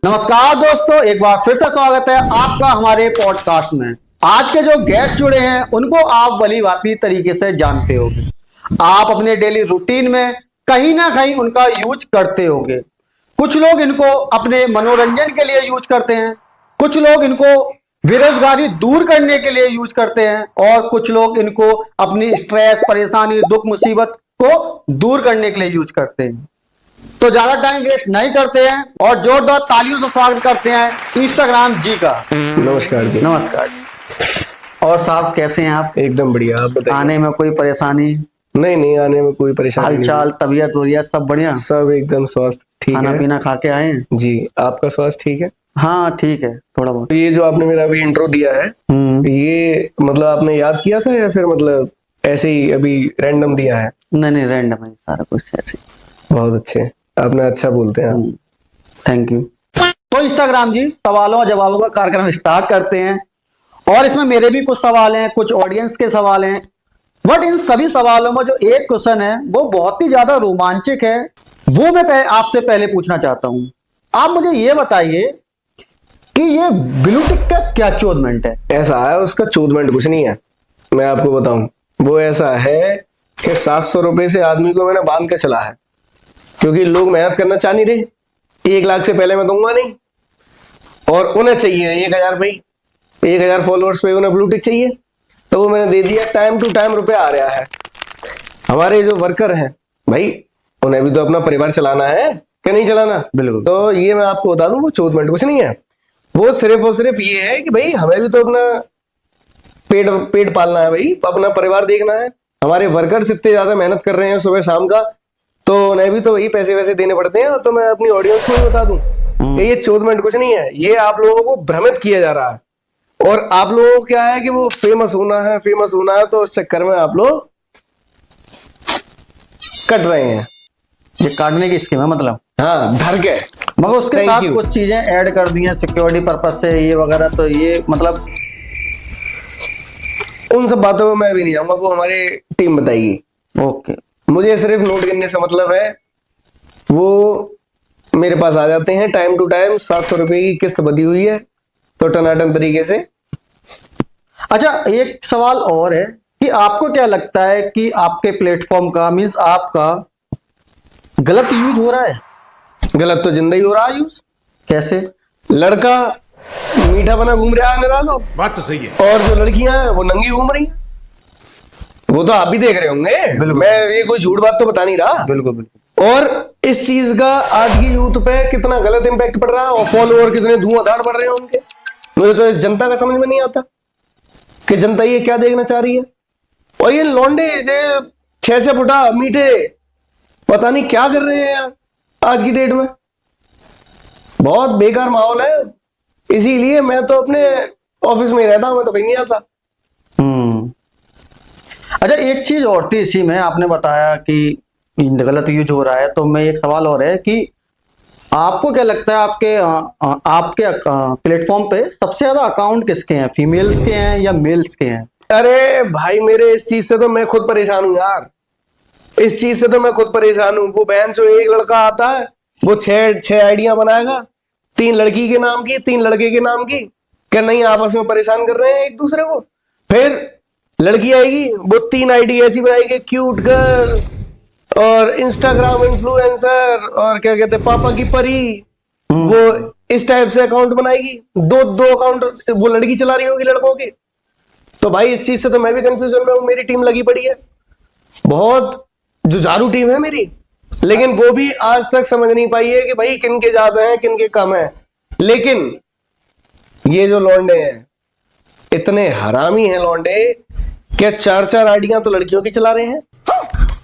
नमस्कार दोस्तों, एक बार फिर से स्वागत है आपका हमारे पॉडकास्ट में। आज के जो गेस्ट जुड़े हैं उनको आप भली भांति तरीके से जानते होंगे। आप अपने डेली रूटीन में कहीं ना कहीं उनका यूज करते होंगे। कुछ लोग इनको अपने मनोरंजन के लिए यूज करते हैं, कुछ लोग इनको बेरोजगारी दूर करने के लिए यूज करते हैं और कुछ लोग इनको अपनी स्ट्रेस, परेशानी, दुख, मुसीबत को दूर करने के लिए यूज करते हैं। तो ज्यादा टाइम वेस्ट नहीं करते हैं और जोरदार तालियों से स्वागत करते हैं इंस्टाग्राम जी का। नमस्कार जी। नमस्कार। और साहब कैसे हैं आप? एकदम बढ़िया। आप बताइए। आने में कोई परेशानी? नहीं, आने में कोई परेशानी नहीं। हालचाल, तबीयत वबीयत सब बढ़िया? सब एकदम स्वास्थ्य ठीक है। खाना पीना खा के आए हैं? जी। आपका स्वास्थ्य ठीक है? हाँ ठीक है, थोड़ा बहुत। ये जो आपने मेरा अभी इंट्रो दिया है, ये मतलब आपने याद किया था या फिर मतलब ऐसे ही अभी रैंडम दिया है? नहीं, रैंडम है सारा कुछ ऐसे। बहुत अच्छे, आपने अच्छा बोलते हैं। Thank you. तो इंस्टाग्राम जी सवालों और जवाबों का कार्यक्रम स्टार्ट करते हैं और इसमें मेरे भी कुछ सवाल हैं, कुछ ऑडियंस के सवाल हैं। बट इन सभी सवालों में जो एक क्वेश्चन है वो बहुत ही ज्यादा रोमांचक है, वो मैं आपसे पहले पूछना चाहता हूं। आप मुझे ये बताइए कि ये ब्लू टिक का क्या चोदमेंट है? ऐसा है, उसका चोदमेंट कुछ नहीं है, मैं आपको बताऊं। वो ऐसा है कि 700 रुपए से आदमी को मैंने बांध के चला है, क्योंकि लोग मेहनत करना चाह नहीं रहे। 1 लाख से पहले मैं दूंगा नहीं, और उन्हें चाहिए 1000 भाई, 1000 फॉलोअर्स पे उन्हें ब्लू टिक चाहिए, तो वो मैंने दे दिया। टाइम टू टाइम रुपया आ रहा है। हमारे जो वर्कर हैं भाई, उन्हें भी तो अपना परिवार चलाना है कि नहीं चलाना? बिल्कुल। तो ये मैं आपको बता दूं, वो चोदमेंट कुछ नहीं है। वो सिर्फ और सिर्फ ये है कि भाई हमें भी तो अपना पेट पालना है भाई, अपना परिवार देखना है। हमारे वर्कर्स इतने ज्यादा मेहनत कर रहे हैं सुबह शाम का, तो उन्हें भी तो वही पैसे वैसे देने पड़ते हैं। तो मैं अपनी ऑडियंस को भी बता दूं कि ये चोदमेंट कुछ नहीं है, ये आप लोगों को भ्रमित किया जा रहा है। और आप लोगों को क्या है कि वो फेमस होना है, तो उस चक्कर में आप लोग कट रहे हैं। ये काटने की स्कीम है मतलब? हाँ, धर के। मगर उसके Thank साथ you. कुछ चीजें ऐड कर दी हैं सिक्योरिटी पर्पस से, ये वगैरह। तो ये मतलब उन सब बातों में मैं भी नहीं जाऊंगा, वो हमारी टीम बताएगी। ओके। मुझे सिर्फ नोट करने से मतलब है। वो मेरे पास आ जाते हैं टाइम टू टाइम, 700 रुपए की किस्त बधी हुई है, तो टनाटन तरीके से। अच्छा, एक सवाल और है कि आपको क्या लगता है कि आपके प्लेटफॉर्म का मींस आपका गलत यूज हो रहा है? गलत तो जिंदगी हो रहा है यूज। कैसे? लड़का मीठा बना घूम रहा है मेरा तो, बात तो सही है। और जो लड़कियां हैं वो नंगी घूम रही हैं। वो तो आप भी देख रहे होंगे, मैं ये कोई झूठ बात तो बता नहीं रहा। बिल्कुल। और इस चीज का आज की यूथ पे कितना गलत इंपैक्ट पड़ रहा है, और फॉलोअर कितने धुआंधार बढ़ रहे हैं उनके। मुझे तो इस जनता का समझ में नहीं आता कि जनता ये क्या देखना चाह रही है। और ये लौंडे 6 फुटा मीठे पता नहीं क्या कर रहे हैं यार आज की डेट में। बहुत बेकार माहौल है, इसीलिए मैं तो अपने ऑफिस में ही रहता हूं, मैं तो कहीं नहीं आता। अच्छा, एक चीज और थी इसी में, आपने बताया कि गलत यूज हो रहा है, तो मैं एक सवाल और है कि आपको क्या लगता है आपके प्लेटफॉर्म पे सबसे ज्यादा अकाउंट किसके हैं? फीमेल्स के हैं या मेल्स के हैं? अरे भाई, मेरे इस चीज से तो मैं खुद परेशान हूं यार। इस चीज से तो मैं खुद परेशान हूं। वो बहन जो एक लड़का आता है, वो 6 आइडिया बनाएगा, 3 लड़की के नाम की, 3 लड़के के नाम की, क्या नहीं आपस में परेशान कर रहे हैं एक दूसरे को। फिर लड़की आएगी, वो 3 आईडी ऐसी बनाएगी, क्यूट गर्ल और इंस्टाग्राम इन्फ्लुएंसर और क्या कहते हैं पापा की परी, वो इस टाइप से अकाउंट बनाएगी। दो अकाउंट वो लड़की चला रही होगी लड़कों के। तो भाई इस चीज से तो मैं भी कंफ्यूजन में हूं। मेरी टीम लगी पड़ी है, बहुत जुझारू टीम है मेरी, लेकिन वो भी आज तक समझ नहीं पाई है कि भाई किनके ज्यादा हैं किनके कम हैं। लेकिन ये जो लौंडे हैं इतने हरामी हैं लौंडे, क्या 4 आइडियां तो लड़कियों की चला रहे हैं,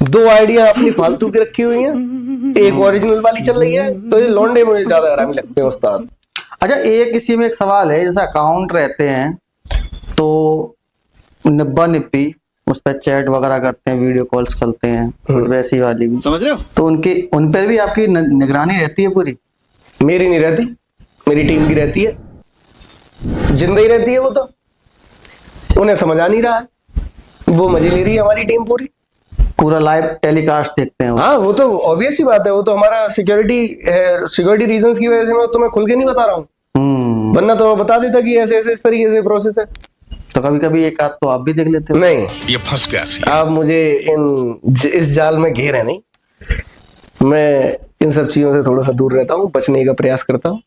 2 आइडिया अपनी फालतू की रखी हुई हैं, एक ओरिजिनल वाली चल रही है। तो ये लौंडे मुझे ज्यादा हरामी लगते हैं उस्ताद। अच्छा, एक इसी में एक सवाल है, जैसे अकाउंट रहते हैं तो निब्बा निब्बी उस पर चैट वगैरह करते हैं, वीडियो कॉल्स करते हैं, वैसी वाली भी, समझ रहे हो? तो उन पर भी आपकी निगरानी रहती है पूरी? मेरी नहीं रहती, मेरी टीम की रहती है, जिंदा ही रहती है। वो तो उन्हें समझ आ नहीं रहा है, वो मजे ले रही है हमारी टीम पूरी। पूरा लाइव टेलीकास्ट देखते हैं वो। हाँ, वो तो ऑब्वियस ही बात है, वो तो हमारा सिक्योरिटी रीजंस की वजह से मैं तुम्हें खुल के नहीं बता रहा हूँ, वरना तो बता देता कि ऐसे ऐसे इस तरीके से प्रोसेस है। तो कभी कभी एक आध तो आप भी देख लेते हो। नहीं, ये फंस गया सी। आप मुझे इस जाल में घेरे नहीं, मैं इन सब चीजों से थोड़ा सा दूर रहता हूँ, बचने का प्रयास करता हूँ।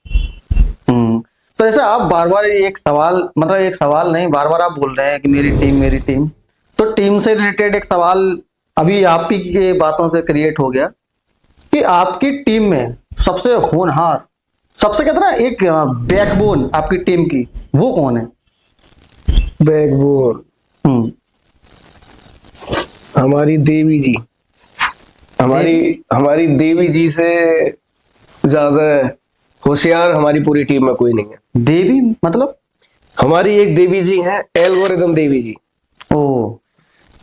तो ऐसे आप बार बार एक सवाल, मतलब एक सवाल नहीं, बार बार आप बोल रहे हैं कि मेरी टीम, तो टीम से रिलेटेड एक सवाल अभी आप ही की बातों से क्रिएट हो गया कि आपकी टीम में सबसे होनहार, सबसे कहते ना एक बैकबोन आपकी टीम की, वो कौन है? बैकबोन हमारी देवी जी, हमारी देवी जी से ज्यादा होशियार हमारी पूरी टीम में कोई नहीं है। देवी मतलब? हमारी एक देवी जी हैं, एल्गोरिदम देवी जी। ओ,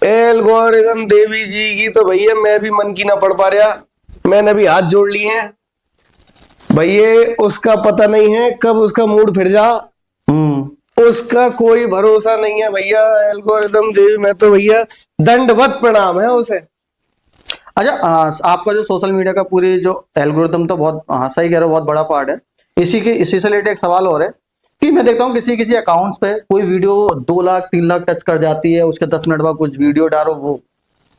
एल्गोरिदम देवी जी की तो भैया मैं भी मन की ना पढ़ पा रहा, मैंने भी हाथ जोड़ लिए हैं भैया, उसका पता नहीं है कब उसका मूड फिर जा, उसका कोई भरोसा नहीं है भैया। एल्गोरिदम देवी में तो भैया दंडवत प्रणाम है उसे। अच्छा, आपका जो सोशल मीडिया का पूरी जो एल्गोरिदम, तो बहुत, हाँ सही कह रहे हो, बहुत बड़ा पार्ट है। इसी से रिलेटेड एक सवाल और है कि मैं देखता हूँ किसी अकाउंट्स पे कोई वीडियो 2 लाख 3 लाख टच कर जाती है, उसके 10 मिनट बाद कुछ वीडियो डालो वो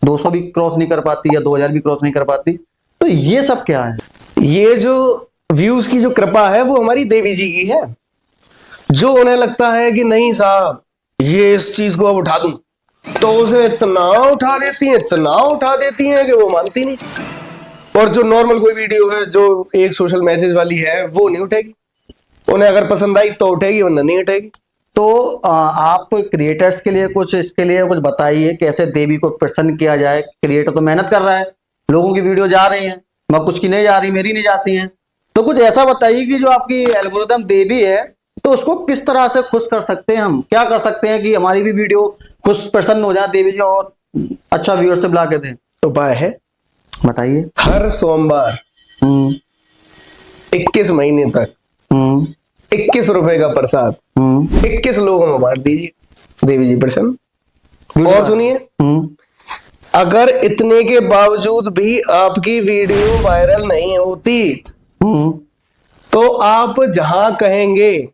200 भी क्रॉस नहीं कर पाती या 2000 भी क्रॉस नहीं कर पाती। तो ये सब क्या है? ये जो व्यूज की जो कृपा है वो हमारी देवी जी की है, जो उन्हें लगता है कि नहीं साहब ये इस चीज को अब उठा दूं, तो उसे इतना उठा देती हैं कि वो मानती नहीं। और जो नॉर्मल कोई वीडियो है जो एक सोशल मैसेज वाली है वो नहीं उठेगी, उन्हें अगर पसंद आई तो उठेगी वरना नहीं उठेगी। तो आप क्रिएटर्स के लिए कुछ, इसके लिए कुछ बताइए कैसे देवी को प्रसन्न किया जाए। क्रिएटर तो मेहनत कर रहा है, लोगों की वीडियो जा रही हैं, मगर कुछ की नहीं जा रही, मेरी नहीं जाती हैं, तो कुछ ऐसा बताइए कि जो आपकी एल्गोरिदम देवी है तो उसको किस तरह से खुश कर सकते हैं, हम क्या कर सकते हैं कि हमारी भी वीडियो खुश प्रसन्न हो जाए देवी जी और अच्छा व्यूअरशिप ला के दें। उपाय है, बताइए। हर सोमवार 21 महीने तक 21 रुपए का प्रसाद 21 लोगों में बांट दीजिए, देवी जी प्रसन्न। और सुनिए, अगर इतने के बावजूद भी आपकी वीडियो वायरल नहीं होती तो आप जहां कहेंगे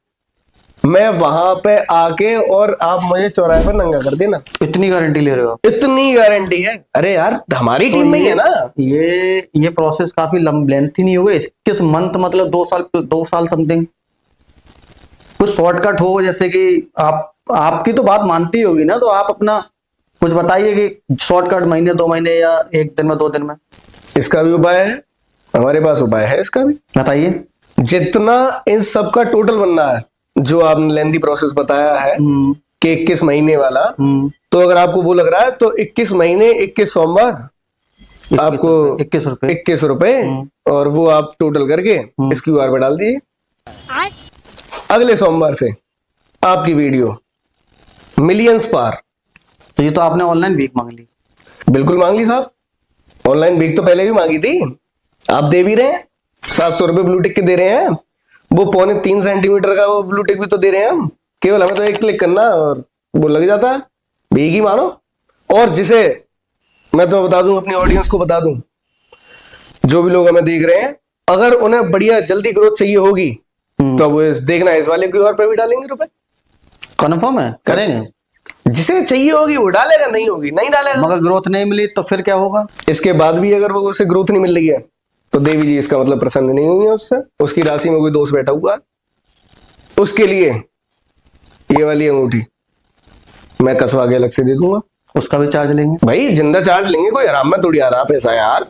मैं वहां पे आके और आप मुझे चौराहे पर नंगा कर देना। इतनी गारंटी ले रहे हो? इतनी गारंटी है। अरे यार हमारी तो टीम में ही है ना। ये प्रोसेस काफी लेंथी नहीं हो गई? किस मंथ, मतलब 2 साल समथिंग? कुछ शॉर्टकट हो, जैसे कि आपकी तो बात मानती होगी ना, तो आप अपना कुछ बताइए कि शॉर्टकट महीने 2 महीने या 1 दिन में 2 दिन में। इसका भी उपाय है, हमारे पास उपाय है इसका भी। बताइए। जितना इन सब का टोटल बनना है, जो आपने लेंथी प्रोसेस बताया है कि 21 महीने वाला, तो अगर आपको वो लग रहा है तो 21 महीने 21 सोमवार आपको 21 रुपए और वो आप टोटल करके इस क्यूआर पे डाल दीजिए। अगले सोमवार से आपकी वीडियो मिलियंस पार। तो ये तो आपने ऑनलाइन भीख मांग ली। बिल्कुल मांग ली साहब, ऑनलाइन भीख तो पहले भी मांगी थी, आप दे भी रहे हैं। 700 रुपए ब्लू टिक के दे रहे हैं, वो 2.25 सेंटीमीटर का वो ब्लू टिक भी तो दे रहे हैं हम। केवल हमें तो एक क्लिक करना और वो लग जाता है, भीख ही मानो। और जिसे मैं तो बता दूं, अपनी ऑडियंस को बता दूं, जो भी लोग हमें देख रहे हैं, अगर उन्हें बढ़िया जल्दी ग्रोथ चाहिए होगी तो वो देखना इस वाले क्यूआर पे भी डालेंगे रुपए। कन्फर्म है, करेंगे। जिसे चाहिए होगी वो डालेगा, नहीं होगी नहीं डालेगा। मगर ग्रोथ नहीं मिली तो फिर क्या होगा? इसके बाद भी अगर वो उसे ग्रोथ नहीं मिल रही है तो देवी जी इसका मतलब प्रसन्न नहीं हुई है उससे, उसकी राशि में कोई दोष बैठा हुआ है। उसके लिए ये वाली अंगूठी मैं कसवा के अलग से दे दूंगा। उसका भी चार्ज लेंगे भाई, जिंदा चार्ज लेंगे, कोई आराम में थोड़ी आ रहा पैसा यार।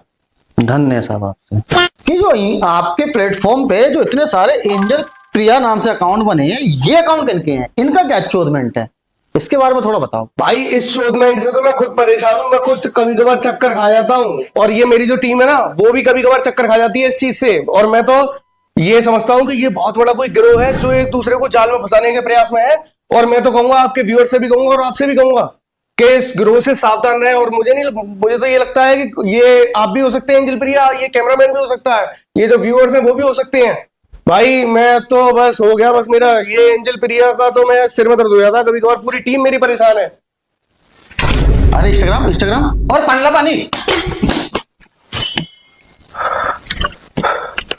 धन्य साहब आपसे कि जो आपके प्लेटफॉर्म पे जो इतने सारे एंजल प्रिया नाम से अकाउंट बने हैं, ये अकाउंट किनके हैं, इनका क्या अचीवमेंट है, इसके बारे में थोड़ा बताओ। भाई इस शोधमेंट से तो मैं खुद परेशान हूँ, मैं खुद कभी कभार चक्कर खा जाता हूँ, और ये मेरी जो टीम है ना वो भी कभी कभार चक्कर खा जाती है इस चीज से। और मैं तो ये समझता हूँ कि ये बहुत बड़ा कोई गिरोह है जो एक दूसरे को जाल में फंसाने के प्रयास में है। और मैं तो कहूंगा, आपके व्यूअर से भी कहूंगा और आपसे भी कहूंगा कि इस गिरोह से सावधान रहे। और मुझे तो ये लगता है कि ये आप भी हो सकते हैं एंजल प्रिया, ये कैमरामैन भी हो सकता है, ये जो व्यूअर्स हैं वो भी हो सकते हैं। भाई मैं तो बस हो गया, बस मेरा ये एंजल प्रिया का तो मैं सिर में दर्द हो जाता, कभी कभार पूरी टीम मेरी परेशान है। अरे इंस्टाग्राम इंस्टाग्राम और पानी पानी।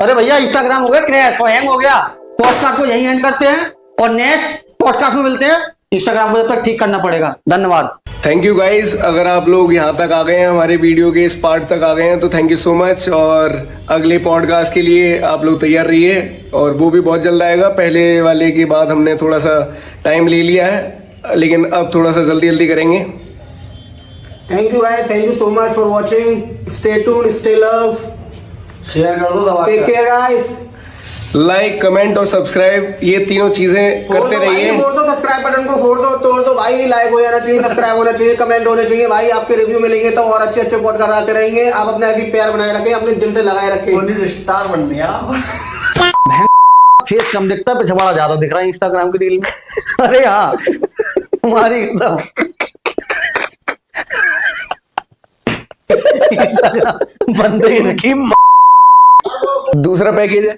अरे भैया इंस्टाग्राम हो गया क्रैश, हैंग हो गया। पॉडकास्ट को यही एंड करते हैं और नेक्स्ट पॉडकास्ट में मिलते हैं। इंस्टाग्राम को जब तक ठीक करना पड़ेगा। धन्यवाद। थैंक यू गाइज, अगर आप लोग यहाँ तक आ गए हैं, हमारे वीडियो के इस पार्ट तक आ गए हैं, तो थैंक यू सो मच। और अगले पॉडकास्ट के लिए आप लोग तैयार रहिए, और वो भी बहुत जल्द आएगा। पहले वाले के बाद हमने थोड़ा सा टाइम ले लिया है, लेकिन अब थोड़ा सा जल्दी जल्दी करेंगे। Thank you guys, thank you so much for watching. Stay tuned, stay love, share कर दो, दबा take care guys. Like, comment और सब्सक्राइब, ये तीनों चीजें करते रहिए। फोड़ दो सब्सक्राइब बटन को, फोड़ दो, तोड़ दो भाई। लाइक हो जाना चाहिए, सब्सक्राइब होना चाहिए, कमेंट होने चाहिए भाई। आपके रिव्यू मिलेंगे तो और अच्छे अच्छे पॉडकास्ट आते रहेंगे। आप अपने ऐसी प्यार बनाए रखें, अपने दिल से लगाए रखें। स्टार बन गया। फेस कम दिखता है, पिछवाड़ा ज्यादा दिख रहा है इंस्टाग्राम की रील में। अरे हाँ तुम्हारी एकदम इंस्टाग्राम बंद ही रखी। दूसरा पैकेज है,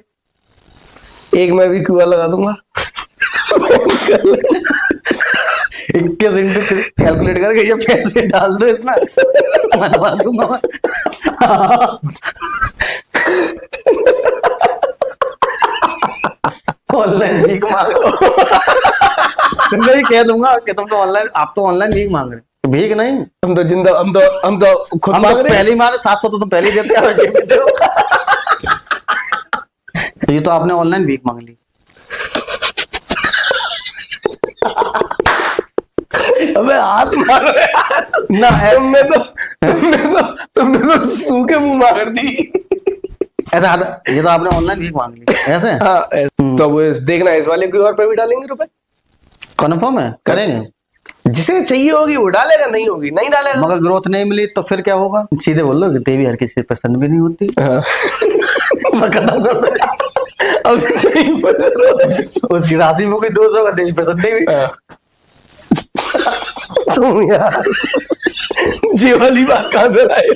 एक मैं भी क्यूआर लगा दूंगा। 21 इंटू कैलकुलेट करके ये पैसे डाल दो, इतना बनवा दूंगा मैं। ऑनलाइन भीख मांग लो। तुमको भी कह दूंगा कि तुम तो ऑनलाइन, आप तो ऑनलाइन भीख मांग रहे हो, भीख नहीं। हम तो जिंदा, हम तो खुद हम मांग तो रहे हैं। पहले ही मारे 700 तो तुम पहले ही देते हो, वैसे भी देते हो। ये तो आपने ऑनलाइन भीख मांग ली। अबे हाथ मार रहे ना, तुमने तो सूखे मुंह मार दी। ऐसा ये तो आपने ऑनलाइन भीख मांग ली ऐसे। हाँ, तो वो देखना, इस वाले क्यूआर पे भी डालेंगे रुपए। कन्फर्म है, करेंगे। जिसे चाहिए होगी वो डालेगा, नहीं होगी नहीं डालेगा। मगर ग्रोथ नहीं मिली तो फिर क्या होगा? सीधे बोल लो कि देवी हर किसी से पसंद भी नहीं होती। खत्म कर दो। अब उसकी राशि में कोई 200 का देवी पसंद नहीं हुई। तुम यार ये वाली बात कहां से लाए?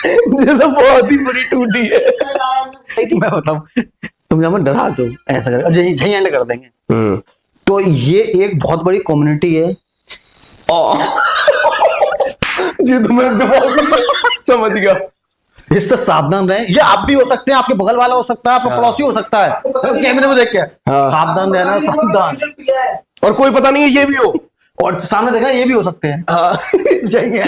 ये तो बहुत ही बड़ी टूटी है। मैं बताऊं, तुम जब डरा दो ऐसा कर, यही एंड कर देंगे। तो ये एक बहुत बड़ी कम्युनिटी है। जी तुम्हें दिमाग समझ गया। इससे सावधान रहें। ये आप भी हो सकते हैं, आपके बगल वाला हो सकता है, आपका पड़ोसी हो सकता है, कैमरे में देख के। सावधान रहना, सावधान। और कोई पता नहीं है ये भी हो, और सामने देखना ये भी हो सकते हैं। हाँ। जाएंगे।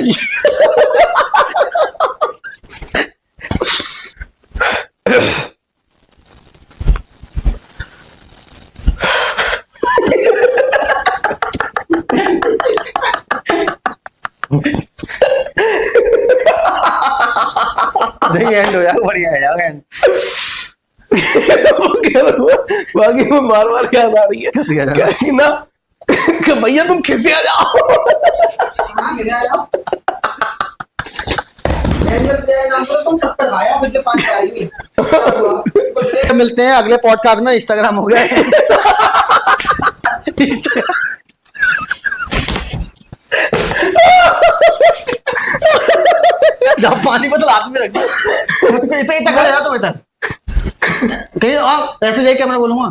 एंड हो यार, बढ़िया है यार एंड। बाकी वो मार मार के आ रही है क्या कि ना कि भैया तुम खिसे आ जाओ। मिलते हैं अगले पॉडकास्ट में। इंस्टाग्राम हो गया। जब पानी बोतल हाथ में रख दो, इतना खड़े जा तुम इधर कहीं ऐसे देख के मैं बोलूंगा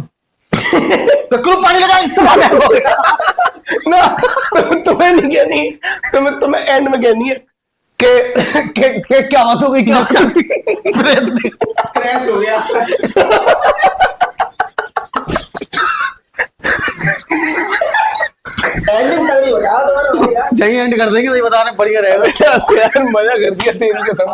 तो पानी लगा, इससे हो गया ना। तुम्हें नहीं कहनी, तुम्हें एंड में कहनी है के क्या बात हो गई, क्या क्रैश हो गया। यही एंड कर देंगे, तो ये बता रहे बढ़िया रहेगा। क्या मजा कर दिया तेरी कसम।